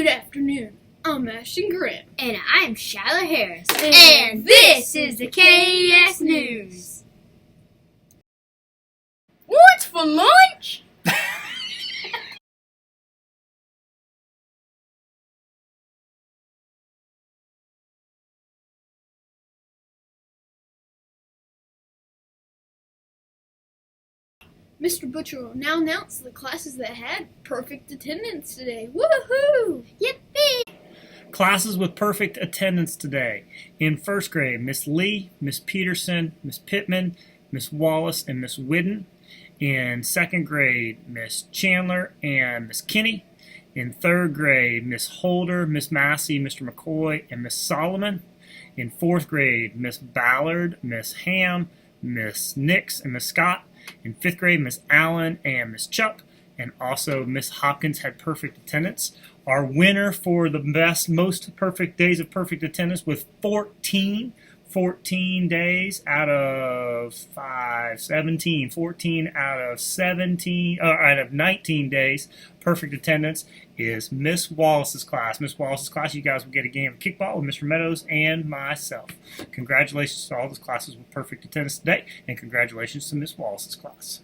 Good afternoon. I'm Ashton Graham. And I'm Shyla Harris. And this is the KES News. What's for lunch? Mr. Butcher will now announce the classes that had perfect attendance today. Woohoo! Yippee! Classes with perfect attendance today. In first grade, Miss Lee, Miss Peterson, Miss Pittman, Miss Wallace, and Miss Whidden. In second grade, Miss Chandler and Miss Kinney. In third grade, Miss Holder, Miss Massey, Mr. McCoy, and Miss Solomon. In fourth grade, Miss Ballard, Miss Ham, Miss Nix, and Miss Scott. In fifth grade, Miss Allen and Miss Chuck, and also Miss Hopkins had perfect attendance. Our winner for the most perfect days of perfect attendance with 14 days out of 17, 14 out of 19 days perfect attendance is Miss Wallace's class. Miss Wallace's class, you guys will get a game of kickball with Mr. Meadows and myself. Congratulations to all those classes with perfect attendance today, and congratulations to Miss Wallace's class.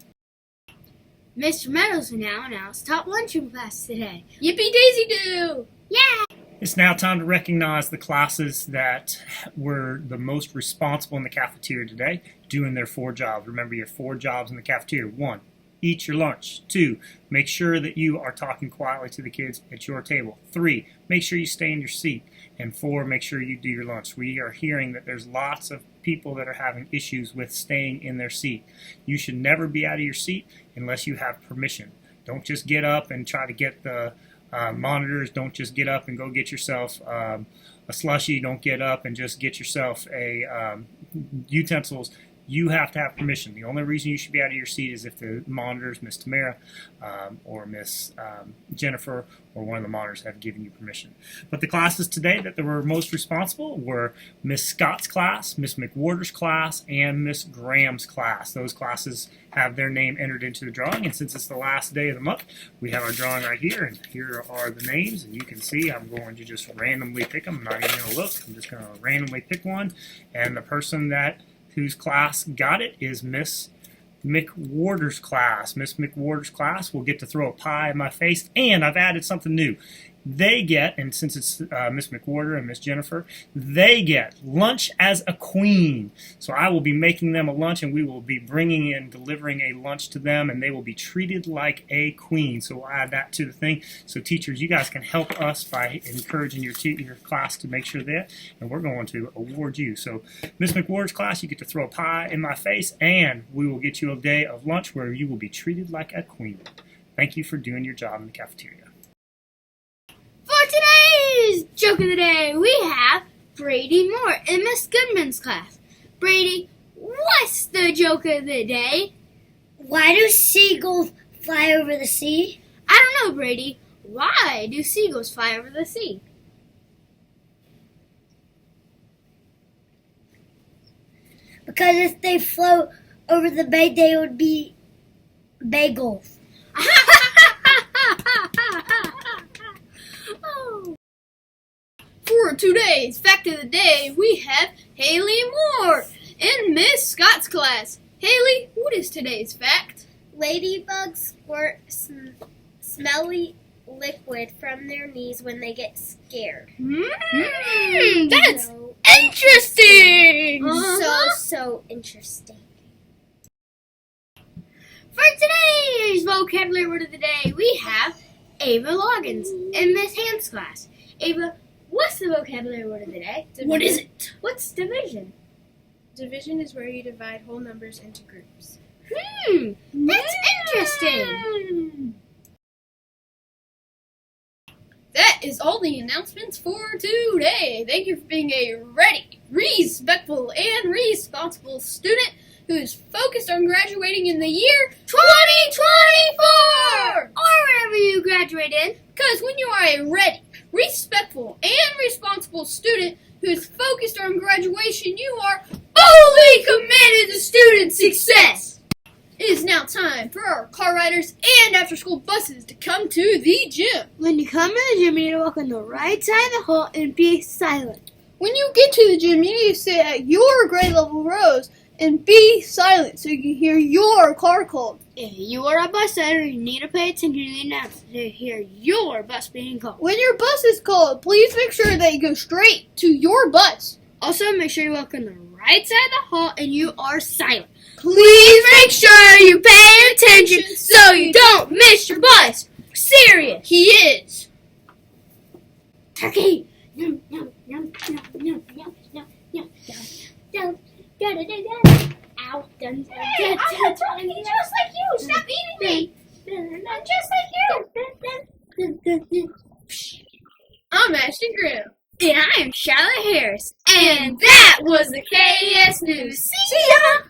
Mr. Meadows will now announce top lunchroom class today. Yippee daisy do! Yeah! It's now time to recognize the classes that were the most responsible in the cafeteria today, doing their 4 jobs. Remember your 4 jobs in the cafeteria. 1, eat your lunch. 2, make sure that you are talking quietly to the kids at your table. 3, make sure you stay in your seat. And 4, make sure you do your lunch. We are hearing that there's lots of people that are having issues with staying in their seat. You should never be out of your seat unless you have permission. Don't just get up and try to get the monitors. Don't just get up and go get yourself a slushie. Don't get up and just get yourself a utensils. You have to have permission. The only reason you should be out of your seat is if the monitors, Miss Tamara or Miss Jennifer or one of the monitors have given you permission. But the classes today that were most responsible were Miss Scott's class, Miss McWhorter's class, and Miss Graham's class. Those classes have their name entered into the drawing, and since it's the last day of the month, we have our drawing right here, and here are the names, and you can see I'm going to just randomly pick them. I'm not even going to look. I'm just going to randomly pick one, and the person whose class got it is Miss McWhorter's class. Miss McWhorter's class will get to throw a pie in my face, and I've added something new. They get, and since it's Miss McWhorter and Miss Jennifer, they get lunch as a queen. So I will be making them a lunch, and we will be bringing and delivering a lunch to them, and they will be treated like a queen. So we'll add that to the thing. So teachers, you guys can help us by encouraging your class to make sure that, and we're going to award you. So Miss McWhorter's class, you get to throw a pie in my face, and we will get you a day of lunch where you will be treated like a queen. Thank you for doing your job in the cafeteria. For today's joke of the day, we have Brady Moore in Miss Goodman's class. Brady, what's the joke of the day? Why do seagulls fly over the sea? I don't know, Brady. Why do seagulls fly over the sea? Because if they float over the bay, they would be bagels. For today's fact of the day, we have Haley Moore in Miss Scott's class. Haley, what is today's fact? Ladybugs squirt smelly liquid from their knees when they get scared. That's So interesting! so interesting. For today's vocabulary word of the day, we have Ava Loggins in Miss Ham's class. Ava, what's the vocabulary word of the day? What is it? What's division? Division is where you divide whole numbers into groups. That's interesting. That is all the announcements for today. Thank you for being a ready, respectful, and responsible student who is focused on graduating in the year 2024! Or wherever you graduate in. Because when you are a ready, respectful, and responsible student who is focused on graduation, you are fully committed to student success. It is now time for our car riders and after-school buses to come to the gym. When you come to the gym, you need to walk on the right side of the hall and be silent. When you get to the gym, you need to sit at your grade level rows and be silent so you can hear your car called. If you are a bus rider, you need to pay attention to the announcer to hear your bus being called. When your bus is called, please make sure that you go straight to your bus. Also, make sure you walk on the right side of the hall and you are silent. Please make sure you pay attention so you don't miss your bus. Serious. He is. Turkey. Yum, yum, yum, yum, yum, yum, yum, yum, yum, yum, yum. Ow, dun, dun, dun, I'm talking just like you. Stop eating me. I'm just like you. I'm Ashton Grimm. And I am Charlotte Harris. And that was the KS News. See ya!